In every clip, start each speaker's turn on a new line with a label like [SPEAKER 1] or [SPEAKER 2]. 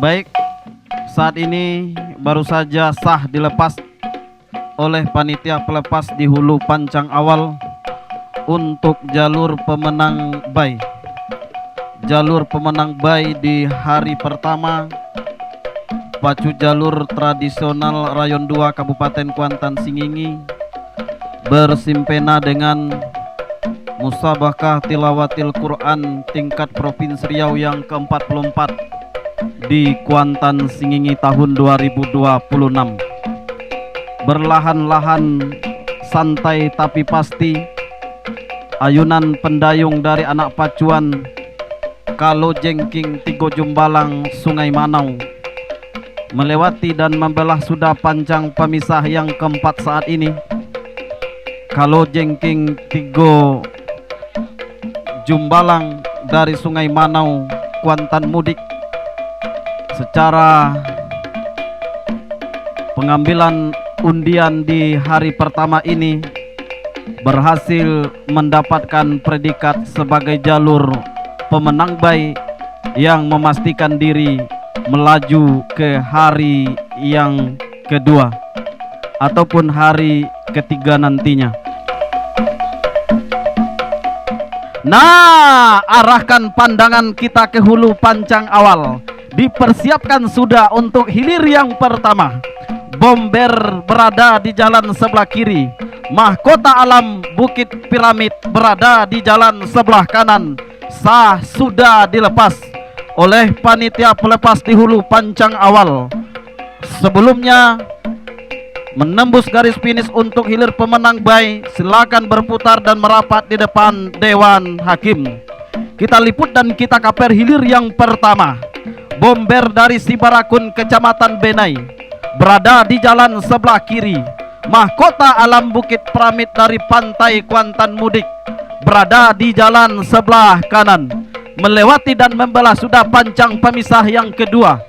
[SPEAKER 1] Baik, saat ini baru saja sah dilepas oleh panitia pelepas di Hulu Pancang Awal untuk jalur pemenang bay. Jalur pemenang bay di hari pertama pacu jalur tradisional Rayon 2 Kabupaten Kuantan Singingi bersimpena dengan Musabakah Tilawatil Quran tingkat Provinsi Riau yang ke-44 di Kuantan Singingi tahun 2026. Berlahan-lahan, santai tapi pasti, ayunan pendayung dari anak pacuan Kalo Jengking Tigo Jumbalang Sungai Manau melewati dan membelah sudah pancang pemisah yang keempat saat ini. Kalo Jengking Tigo Jumbalang dari Sungai Manau Kuantan mudik. Secara pengambilan undian di hari pertama ini berhasil mendapatkan predikat sebagai jalur pemenang bay yang memastikan diri melaju ke hari yang kedua ataupun hari ketiga nantinya. Nah, arahkan pandangan kita ke Hulu Pancang Awal. Dipersiapkan sudah untuk hilir yang pertama. Bomber berada di jalan sebelah kiri. Mahkota alam Bukit Piramid berada di jalan sebelah kanan. Sah sudah dilepas oleh panitia pelepas di Hulu Pancang Awal. Sebelumnya menembus garis finish untuk hilir pemenang bay, silakan berputar dan merapat di depan Dewan Hakim. Kita liput dan kita kaper hilir yang pertama. Bomber dari Sibarakun Kecamatan Benai berada di jalan sebelah kiri. Mahkota alam Bukit Piramid dari Pantai Kuantan mudik berada di jalan sebelah kanan. Melewati dan membelah sudah pancang pemisah yang kedua.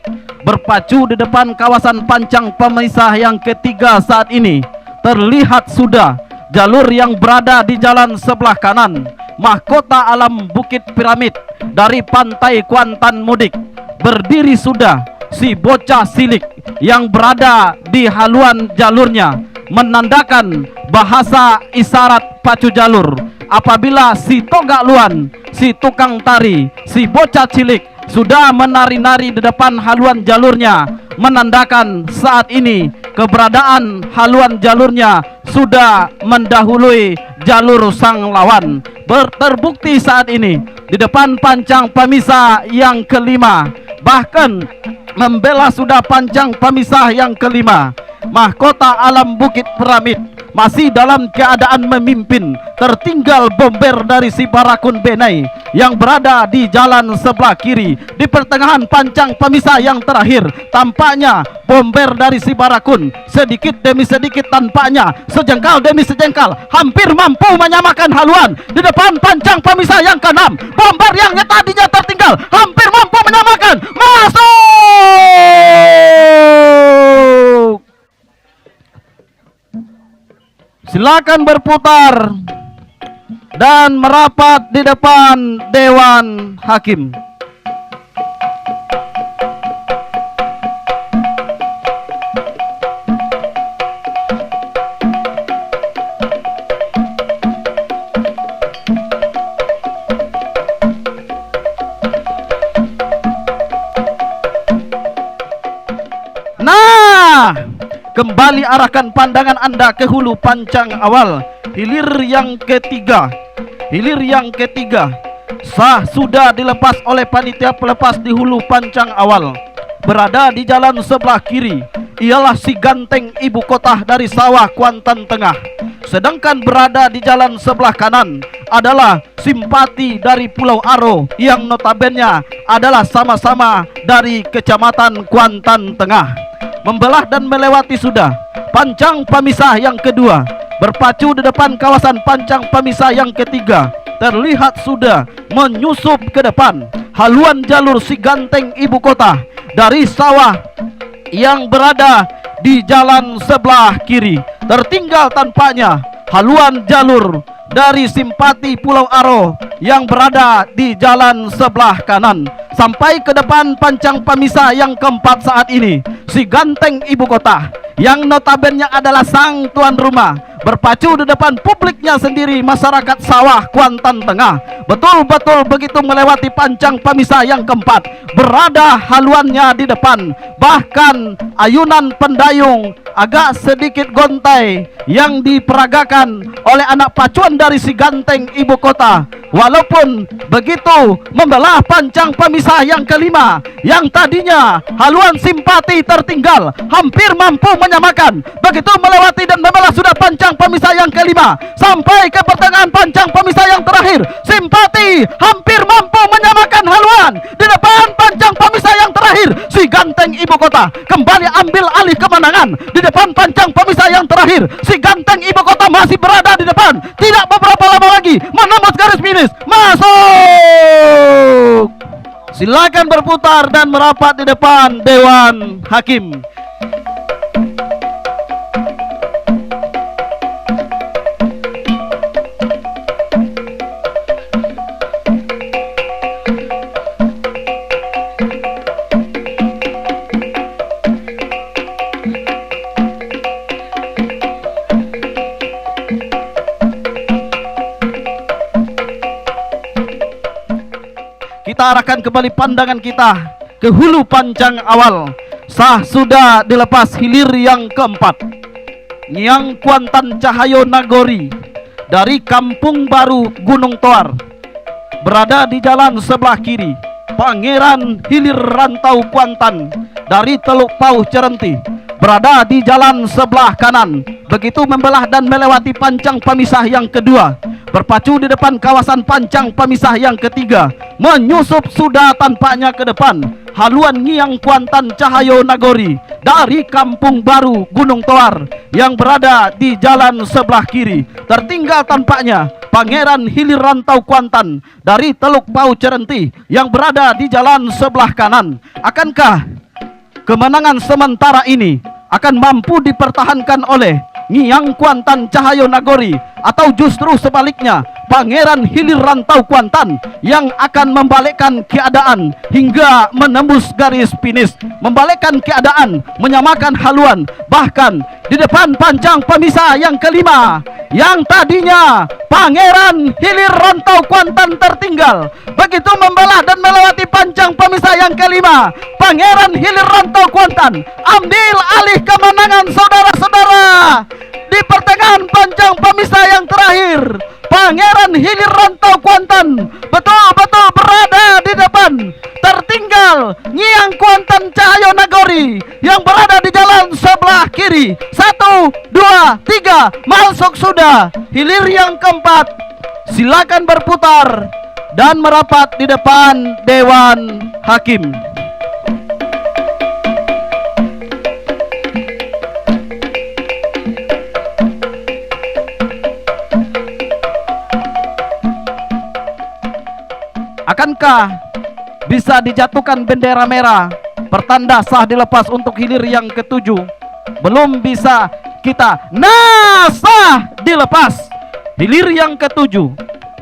[SPEAKER 1] Berpacu di depan kawasan pancang pemisah yang ketiga saat ini. Terlihat sudah jalur yang berada di jalan sebelah kanan. Mahkota alam Bukit Piramid dari Pantai Kuantan mudik. Berdiri sudah si bocah silik yang berada di haluan jalurnya, menandakan bahasa isyarat pacu jalur. Apabila si tonggak luan, si tukang tari, si bocah cilik sudah menari-nari di depan haluan jalurnya, menandakan saat ini keberadaan haluan jalurnya sudah mendahului jalur sang lawan. Terbukti saat ini di depan pancang pemisah yang kelima, bahkan membela sudah pancang pemisah yang kelima. Mahkota alam Bukit Piramid masih dalam keadaan memimpin. Tertinggal bomber dari Sibarakun Benai yang berada di jalan sebelah kiri. Di pertengahan pancang pemisah yang terakhir, tampaknya bomber dari Sibarakun sedikit demi sedikit, tampaknya sejengkal demi sejengkal hampir mampu menyamakan haluan. Di depan pancang pemisah yang keenam, bomber yang tadinya tertinggal hampir mampu menyamakan. Masuk! Silakan berputar dan merapat di depan Dewan Hakim. Nah, kembali arahkan pandangan Anda ke Hulu Pancang Awal. Hilir yang ketiga. Hilir yang ketiga sah sudah dilepas oleh panitia pelepas di Hulu Pancang Awal. Berada di jalan sebelah kiri ialah si ganteng ibu kota dari sawah Kuantan Tengah. Sedangkan berada di jalan sebelah kanan adalah simpati dari Pulau Aro yang notabene adalah sama-sama dari Kecamatan Kuantan Tengah. Membelah dan melewati sudah pancang pemisah yang kedua. Berpacu di depan kawasan pancang pemisah yang ketiga. Terlihat sudah menyusup ke depan haluan jalur si ganteng ibu kota dari sawah yang berada di jalan sebelah kiri. Tertinggal tampaknya haluan jalur dari simpati Pulau Aro yang berada di jalan sebelah kanan sampai ke depan pancang pemisah yang keempat saat ini, si ganteng ibu kota yang notabene adalah sang tuan rumah, berpacu di depan publiknya sendiri, masyarakat sawah Kuantan Tengah. Betul-betul begitu melewati pancang pemisah yang keempat, berada haluannya di depan, bahkan ayunan pendayung agak sedikit gontai yang diperagakan oleh anak pacuan dari si ganteng ibu kota. Walaupun begitu membelah pancang pemisah yang kelima, yang tadinya haluan simpati tertinggal hampir mampu menyamakan, begitu melewati dan membelah sudah pancang pemisah yang kelima sampai ke pertengahan pancang pemisah yang terakhir, simpati hampir mampu menyamakan haluan di depan pancang pemisah yang terakhir. Si ganteng ibu kota kembali ambil alih kemenangan di depan pancang pemisah yang terakhir. Si ganteng ibu kota masih berada di depan, tidak beberapa lama lagi menembus garis finish, masuk. Silakan berputar dan merapat di depan Dewan Hakim. Kita arahkan kembali pandangan kita ke hulu pancang awal. Sah sudah dilepas hilir yang keempat, Nyang Kuantan Cahayo Nagori dari Kampung Baru Gunung Toar, berada di jalan sebelah kiri. Pangeran Hilir Rantau Kuantan dari Teluk Pauh Cerenti berada di jalan sebelah kanan, begitu membelah dan melewati pancang pemisah yang kedua, berpacu di depan kawasan pancang pemisah yang ketiga, menyusup sudah tampaknya ke depan haluan Nyang Kuantan Cahayo Nagori dari Kampung Baru Gunung Toar yang berada di jalan sebelah kiri. Tertinggal tampaknya Pangeran Hilir Rantau Kuantan dari Teluk Pauh Cerenti yang berada di jalan sebelah kanan. Akankah kemenangan sementara ini akan mampu dipertahankan oleh Nyang Kuantan Cahayo Nagori, atau justru sebaliknya Pangeran Hilir Rantau Kuantan yang akan membalikkan keadaan hingga menembus garis finish, membalikkan keadaan, menyamakan haluan, bahkan di depan pancang pemisah yang kelima yang tadinya Pangeran Hilir Rantau Kuantan tertinggal, begitu membelah dan melewati pancang pemisah yang kelima, Pangeran Hilir Rantau Kuantan ambil alih kemenangan, saudara-saudara. Di pertengahan pancang pemisah yang terakhir, Pangeran Hilir Rantau Kuantan betul-betul berada di depan. Tertinggal Nyang Kuantan Cahayo Nagori yang berada di jalan sebelah kiri. 1, 2, 3, masuk sudah hilir yang keempat. Silakan berputar dan merapat di depan Dewan Hakim. Akankah bisa dijatuhkan bendera merah pertanda sah dilepas untuk hilir yang ketujuh? Belum bisa kita. Nah, sah dilepas hilir yang ketujuh.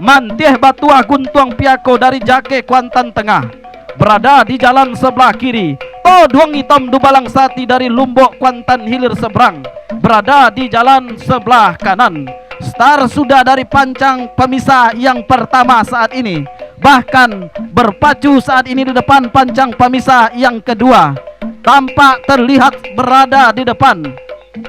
[SPEAKER 1] Mantieh Batua Guntuang Piako dari Jake Kuantan Tengah berada di jalan sebelah kiri. To Duang Hitam Dubalang Sati dari Lumbok Kuantan Hilir seberang berada di jalan sebelah kanan. Star sudah dari pancang pemisah yang pertama saat ini, bahkan berpacu saat ini di depan pancang pemisah yang kedua. Tampak terlihat berada di depan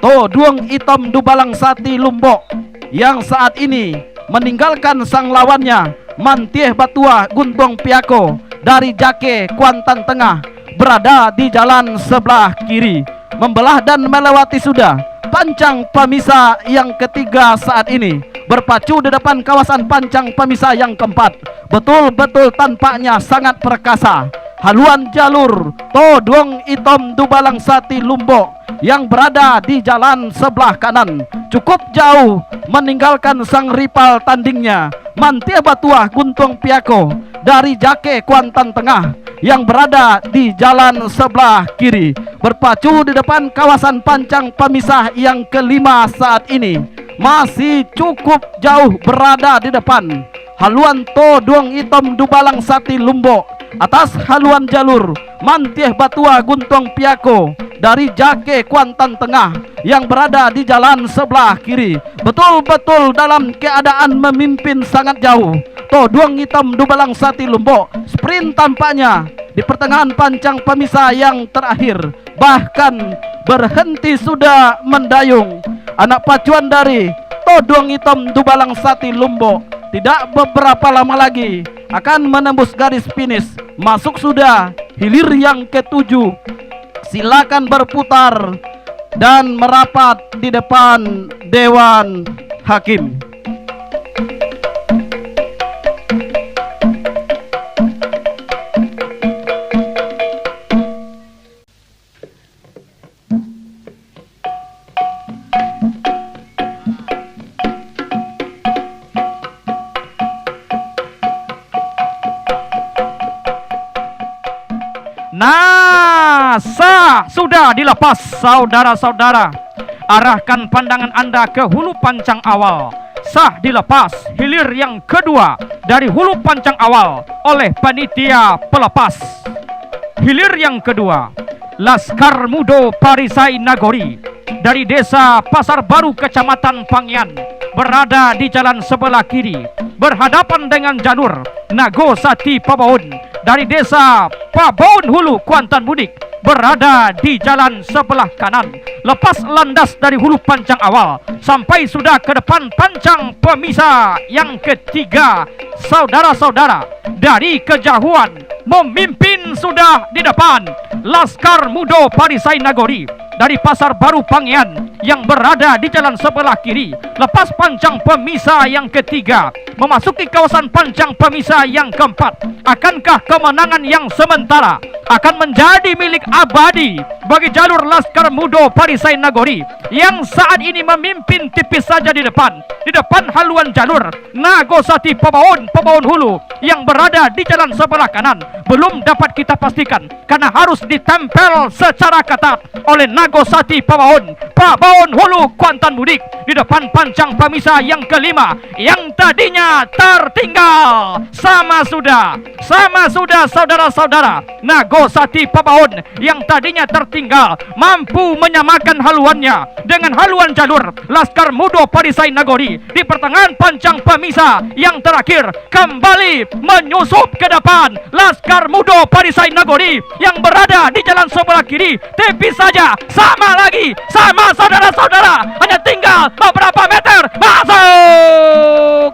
[SPEAKER 1] To Duang Hitam Dubalang Sati Lumbok yang saat ini meninggalkan sang lawannya Mantieh Batua Guntuang Piako dari Jake Kuantan Tengah berada di jalan sebelah kiri, membelah dan melewati sudah pancang pemisah yang ketiga saat ini, berpacu di depan kawasan pancang pemisah yang keempat. Betul-betul tampaknya sangat perkasa haluan jalur To Duang Hitam Dubalang Sati Lumbok yang berada di jalan sebelah kanan, cukup jauh meninggalkan sang rival tandingnya Mantieh Batua Guntuang Piako dari Jake Kuantan Tengah yang berada di jalan sebelah kiri, berpacu di depan kawasan pancang pemisah yang kelima saat ini. masih cukup jauh berada di depan. Haluan To Duong Itom Dubalang Sati Lumbok atas haluan jalur Mantieh Batua Guntung Piako dari Jake Kuantan Tengah yang berada di jalan sebelah kiri betul-betul dalam keadaan memimpin sangat jauh. To Duong Itom Dubalang Sati Lumbok sprint tampaknya di pertengahan pancang pemisah yang terakhir, bahkan berhenti sudah mendayung. Anak pacuan dari To Duong Itom Dubalang Sati Lumbok tidak beberapa lama lagi akan menembus garis finish. Masuk sudah hilir yang ketujuh. Silakan berputar dan merapat di depan Dewan Hakim.
[SPEAKER 2] Nah, sah sudah dilepas saudara-saudara. Arahkan pandangan Anda ke hulu pancang awal. Sah dilepas hilir yang kedua dari hulu pancang awal oleh panitia pelepas. Hilir yang kedua, Laskar Mudo Parisai Nagori dari desa Pasar Baru Kecamatan Pangyan berada di jalan sebelah kiri berhadapan dengan jalur Nago Sati Pabaun dari desa Pabaun Hulu Kuantan Budik berada di jalan sebelah kanan. Lepas landas dari hulu pancang awal sampai sudah ke depan pancang pemisah yang ketiga. Saudara-saudara, dari kejauhan memimpin sudah di depan Laskar Mudo Parisai Nagori dari Pasar Baru Pangyan yang berada di jalan sebelah kiri. Lepas pancang pemisah yang ketiga memasuki kawasan pancang pemisah yang keempat, akankah kemenangan yang sementara akan menjadi milik abadi bagi jalur Laskar Mudo Parisai Nagori yang saat ini memimpin tipis saja di depan haluan jalur Nago Sati Pabaun Hulu yang berada di jalan sebelah kanan. Belum dapat kita pastikan karena harus ditempel secara ketat oleh Nago Sati Pabaun Hulu Kuantan Budik di depan pancang pemisah yang kelima yang tadinya tertinggal. Sama sudah saudara-saudara, Nago Sati Pabaun yang tadinya tertinggal mampu menyamakan haluannya dengan haluan jalur Laskar Mudo Parisai Nagori di pertengahan pancang pemisah yang terakhir. Kembali menyusup ke depan Laskar Mudo Parisai Nagori yang berada di jalan sebelah kiri. Tipis saja, sama lagi, sama saudara-saudara, hanya tinggal beberapa meter. Masuk!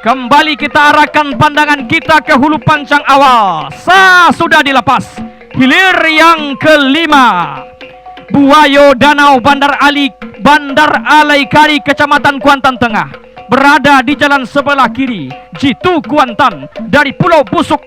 [SPEAKER 2] Kembali kita arahkan pandangan kita ke hulu pancang awal. Sah sudah dilepas hilir yang kelima. Buayo Danau Bandar Alaikari Kecamatan Kuantan Tengah berada di jalan sebelah kiri. Jitu Kuantan dari Pulau Busuk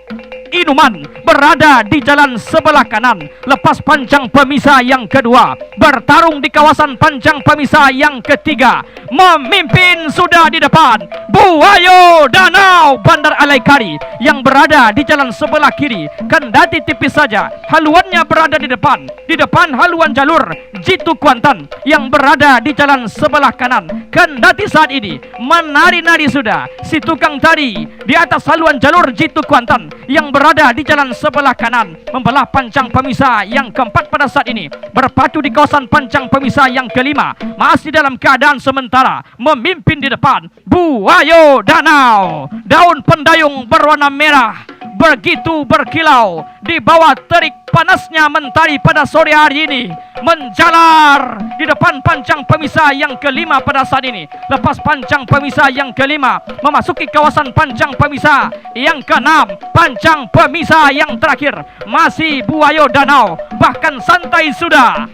[SPEAKER 2] Inuman berada di jalan sebelah kanan. Lepas pancang pemisah yang kedua bertarung di kawasan pancang pemisah yang ketiga. Memimpin sudah di depan Buayo Danau Bandar Alaikari yang berada di jalan sebelah kiri. Kendati tipis saja haluannya berada di depan haluan jalur Jitu Kuantan yang berada di jalan sebelah kanan. Kendati saat ini menari-nari sudah si tukang tari di atas haluan jalur Jitu Kuantan yang berada di jalan sebelah kanan membelah pancang pemisah yang keempat pada saat ini berpacu di kawasan pancang pemisah yang kelima. Masih dalam keadaan sementara memimpin di depan Buayo Danau. Daun pendayung berwarna merah begitu berkilau di bawah terik panasnya mentari pada sore hari ini, menjalar di depan pancang pemisah yang kelima pada saat ini. Lepas pancang pemisah yang kelima memasuki kawasan pancang pemisah yang keenam, pancang pemisah yang terakhir masih Buayo Danau, bahkan santai sudah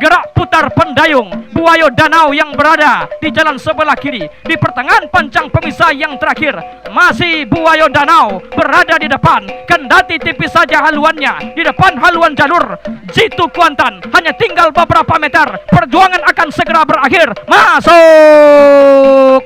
[SPEAKER 2] gerak putar pendayung Buaya Danau yang berada di jalan sebelah kiri. Di pertengahan pancang pemisah yang terakhir masih Buaya Danau berada di depan, kendati tipis saja haluannya di depan haluan jalur Jitu Kuantan. Hanya tinggal beberapa meter, perjuangan akan segera berakhir. Masuk.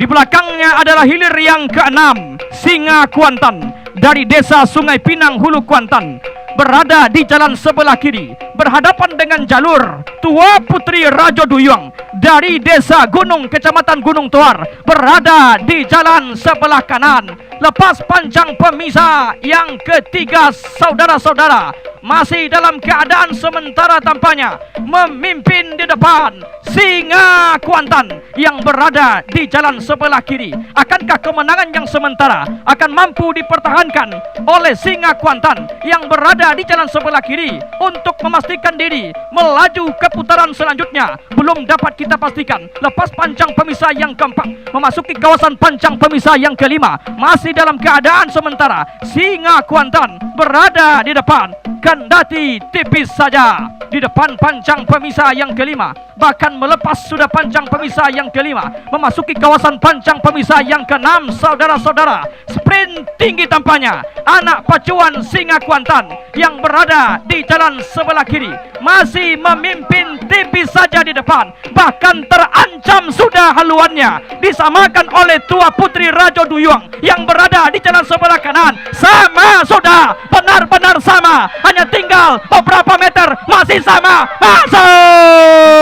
[SPEAKER 2] Belakangnya adalah hilir yang ke-6, Singa Kuantan dari desa Sungai Pinang, Hulu Kuantan, berada di jalan sebelah kiri, berhadapan dengan jalur Tua Putri Rajo Duyung dari desa Gunung, kecamatan Gunung Tuar, berada di jalan sebelah kanan. Lepas pancang pemisah yang ketiga, saudara-saudara, masih dalam keadaan sementara tampaknya memimpin di depan Singa Kuantan yang berada di jalan sebelah kiri. Akankah kemenangan yang sementara akan mampu dipertahankan oleh Singa Kuantan yang berada di jalan sebelah kiri untuk memastikan diri melaju ke putaran selanjutnya? Belum dapat kita pastikan. Lepas pancang pemisah yang keempat memasuki kawasan pancang pemisah yang kelima, masih dalam keadaan sementara Singa Kuantan berada di depan, kendati tipis saja di depan pancang pemisah yang kelima. Bahkan melepas sudah pancang pemisah yang kelima, memasuki kawasan pancang pemisah yang keenam, saudara-saudara. Sprint tinggi tampaknya anak pacuan Singa Kuantan yang berada di jalan sebelah kiri, masih memimpin tipis saja di depan. Bahkan terancam sudah haluannya disamakan oleh Tua Putri Rajo Duyung yang berada di jalan sebelah kanan. Sama sudah, benar-benar sama, hanya tinggal beberapa meter, masih sama. Masuk.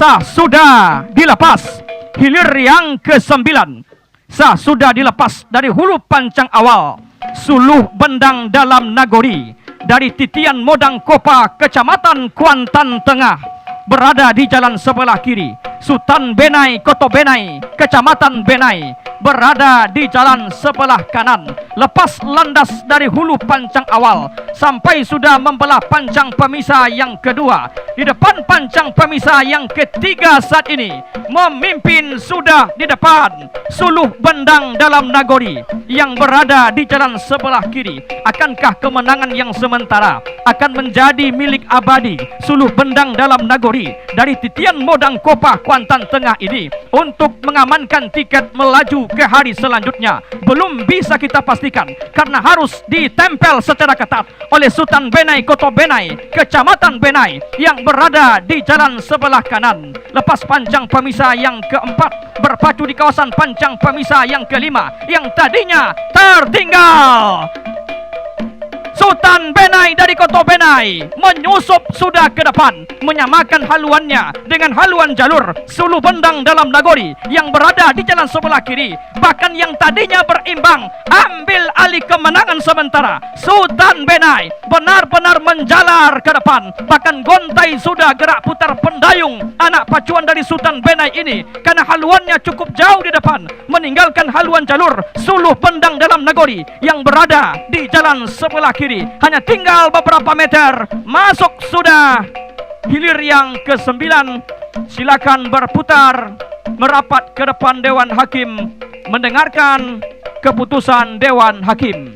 [SPEAKER 2] Sah sudah dilepas hilir yang ke-9. Sah sudah dilepas dari hulu pancang awal Suluh Bendang dalam Nagori dari titian Modang Kopa, kecamatan Kuantan Tengah, berada di jalan sebelah kiri. Sultan Benai, Koto Benai, kecamatan Benai, berada di jalan sebelah kanan. Lepas landas dari hulu pancang awal sampai sudah membelah pancang pemisah yang kedua. Di depan pancang pemisah yang ketiga saat ini memimpin sudah di depan Suluh Bendang dalam Nagori yang berada di jalan sebelah kiri. Akankah kemenangan yang sementara akan menjadi milik abadi Suluh Bendang dalam Nagori dari titian Modang Kopa, Kuantan Tengah ini untuk mengamankan tiket melaju ke hari selanjutnya? Belum bisa kita pastikan karena harus ditempel secara ketat oleh Sultan Benai, Koto Benai, kecamatan Benai yang berada di jalan sebelah kanan. Lepas pancang pemisah yang keempat berpacu di kawasan pancang pemisah yang kelima yang tadinya tertinggal. Sultan Benai dari Koto Benai menyusup sudah ke depan, menyamakan haluannya dengan haluan jalur Suluh Bendang dalam Nagori yang berada di jalan sebelah kiri. Bahkan yang tadinya berimbang ambil alih kemenangan sementara. Sultan Benai benar-benar menjalar ke depan. Bahkan gontai sudah gerak putar pendayung anak pacuan dari Sultan Benai ini karena haluannya cukup jauh di depan, meninggalkan haluan jalur Suluh Bendang dalam Nagori yang berada di jalan sebelah kiri. Hanya tinggal beberapa meter, masuk sudah hilir yang ke-9. Silakan berputar merapat ke depan Dewan Hakim mendengarkan keputusan Dewan Hakim.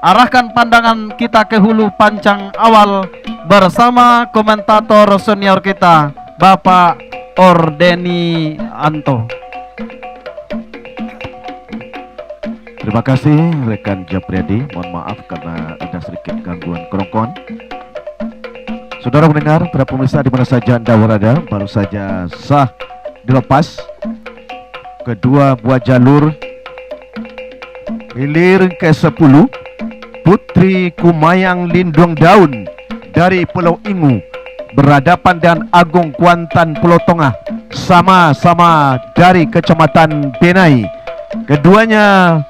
[SPEAKER 1] Arahkan pandangan kita ke hulu pancang awal bersama komentator senior kita, Bapak Ordeni Anto.
[SPEAKER 3] Terima kasih rekan Japriyadi. Mohon maaf karena ada sedikit gangguan kerongkongan. Saudara mendengar, para pemirsa di mana saja Anda berada, baru saja sah dilepas kedua buah jalur hilir ke-10 Putri Kumayang Lindung Daun dari Pulau Ingu berhadapan dengan Agung Kuantan Pulau Tengah, sama-sama dari Kecamatan Benai. Keduanya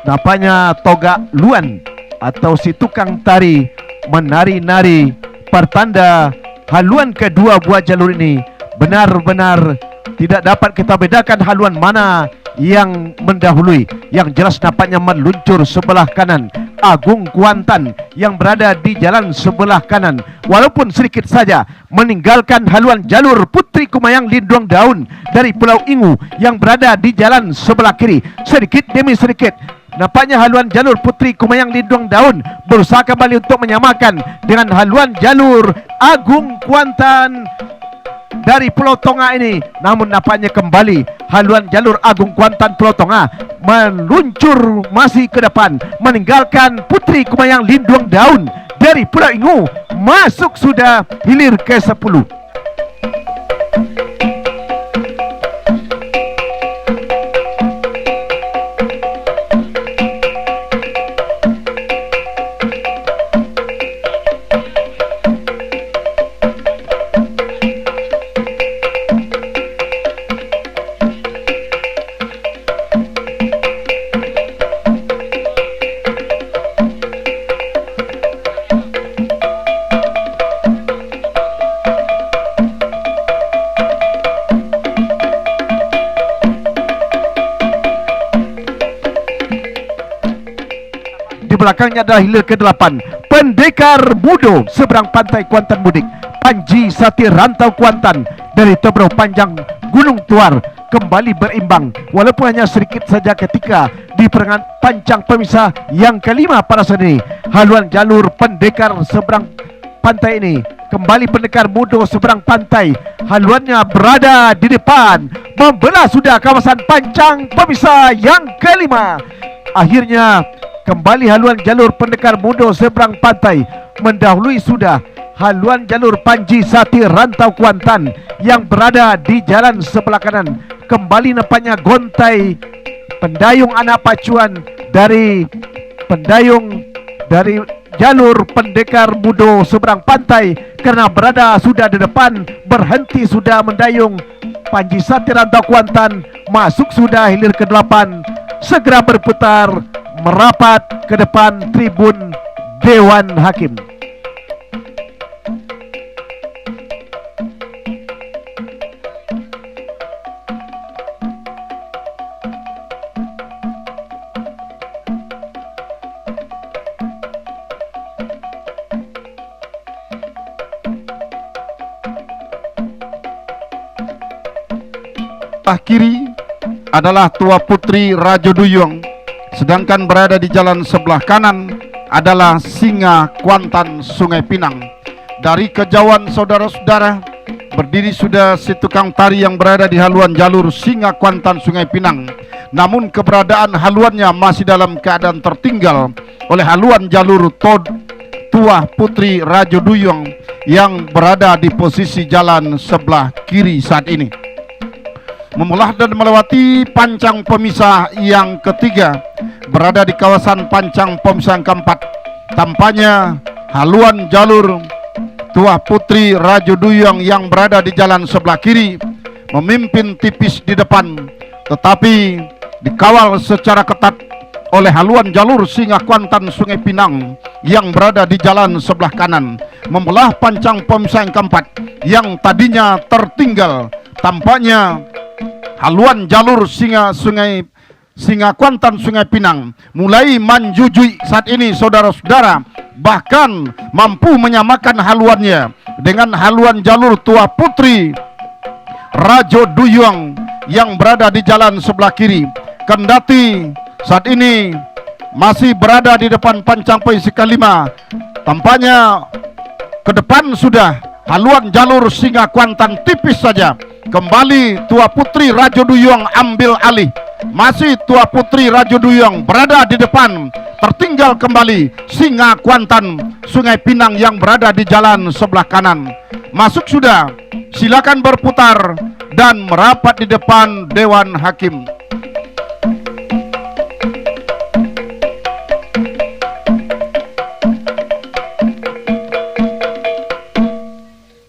[SPEAKER 3] nampaknya Togak Luan atau si tukang tari menari-nari, pertanda haluan kedua buah jalur ini benar-benar tidak dapat kita bedakan haluan mana yang mendahului. Yang jelas nampaknya meluncur sebelah kanan Agung Kuantan yang berada di jalan sebelah kanan, walaupun sedikit saja meninggalkan haluan jalur Putri Kumayang Lindung Daun dari Pulau Ingu yang berada di jalan sebelah kiri. Sedikit demi sedikit nampaknya haluan jalur Putri Kumayang Lindung Daun berusaha kembali untuk menyamakan dengan haluan jalur Agung Kuantan dari Pulau Tengah ini. Namun nampaknya kembali haluan jalur Agung Kuantan Pulau Tengah meluncur masih ke depan, meninggalkan Putri Kumayang Lindung Daun dari Pulau Ingu. Masuk sudah hilir ke-10. Belakangnya adalah hilir ke-8 Pendekar Mudo seberang pantai Kuantan Mudik. Panji Sati Rantau Kuantan dari Tobrau Panjang Gunung Tuar kembali berimbang, walaupun hanya sedikit saja ketika di pertengahan pancang pemisah yang kelima pada saat ini. Haluan jalur Pendekar seberang pantai ini kembali Pendekar Mudo seberang pantai, haluannya berada di depan, membelah sudah kawasan pancang pemisah yang kelima. Akhirnya kembali haluan jalur Pendekar Mudo seberang pantai, mendahului sudah haluan jalur Panji Sati Rantau Kuantan yang berada di jalan sebelah kanan. Kembali nampaknya gontai pendayung anak pacuan dari jalur Pendekar Mudo seberang pantai, karena berada sudah di depan, berhenti sudah mendayung Panji Sati Rantau Kuantan. Masuk sudah hilir ke-8, segera berputar merapat ke depan tribun Dewan Hakim.
[SPEAKER 4] Kiri adalah Tua Putri Rajo Duyung, sedangkan berada di jalan sebelah kanan adalah Singa Kuantan Sungai Pinang. Dari kejauhan saudara-saudara, berdiri sudah si tukang tari yang berada di haluan jalur Singa Kuantan Sungai Pinang. Namun keberadaan haluannya masih dalam keadaan tertinggal oleh haluan jalur Tua Putri Rajo Duyung yang berada di posisi jalan sebelah kiri saat ini. Memelah dan melewati pancang pemisah yang ketiga, berada di kawasan pancang pemisah yang keempat. Tampaknya haluan jalur Tua Putri Rajo Duyung yang berada di jalan sebelah kiri memimpin tipis di depan, tetapi dikawal secara ketat oleh haluan jalur Singa Kuantan Sungai Pinang yang berada di jalan sebelah kanan. Membelah pancang pemisah yang keempat yang tadinya tertinggal. Tampaknya haluan jalur Singa Kuantan Sungai Pinang mulai menjujui saat ini saudara-saudara, bahkan mampu menyamakan haluannya dengan haluan jalur Tua Putri Rajo Duyung yang berada di jalan sebelah kiri. Kendati saat ini masih berada di depan pancang posisi kelima. Tampaknya ke depan sudah haluan jalur Singa Kuantan tipis saja. Kembali Tua Putri Rajo Duyung ambil alih. Masih Tua Putri Rajo Duyung berada di depan. Tertinggal kembali Singa Kuantan Sungai Pinang yang berada di jalan sebelah kanan. Masuk sudah, silakan berputar dan merapat di depan Dewan Hakim.